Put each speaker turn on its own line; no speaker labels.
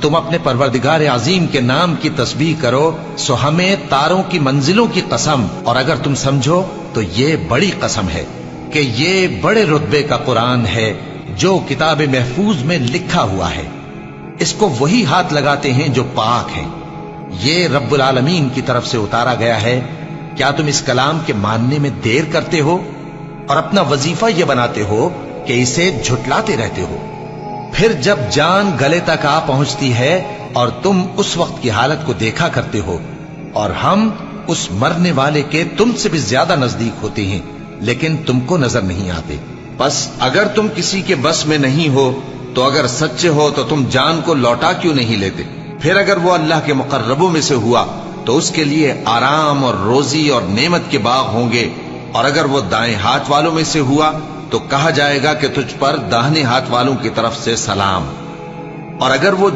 तुम अपने परवरदिगार अजीम के नाम की तस्बीह करो, सो हमें तारों की मंजिलों की कसम, और अगर तुम समझो तो ये बड़ी कसम है कि ये बड़े रुतबे का कुरान है जो किताब महफूज में लिखा हुआ है। इसको वही हाथ लगाते हैं जो पाक हैं। ये रब्बुल आलमीन की तरफ से उतारा गया है। क्या तुम इस कलाम के मानने में देर करते हो और अपना वजीफा यह बनाते हो कि इसे झुटलाते रहते हो? फिर जब जान गले तक आ पहुंचती है और तुम उस वक्त की हालत को देखा करते हो, और हम उस मरने वाले के तुमसे भी ज्यादा नजदीक होते हैं, लेकिन तुमको नजर नहीं आते। बस अगर तुम किसी के बस में नहीं हो तो अगर सच्चे हो तो तुम जान को लौटा क्यों नहीं लेते? फिर अगर वो अल्लाह के मुकर्रबों में से हुआ तो उसके लिए आराम और रोजी और नेमत के बाग होंगे, और अगर वो दाएं हाथ वालों में से हुआ तो कहा जाएगा कि तुझ पर दाहिने हाथ वालों की तरफ से सलाम। और अगर वो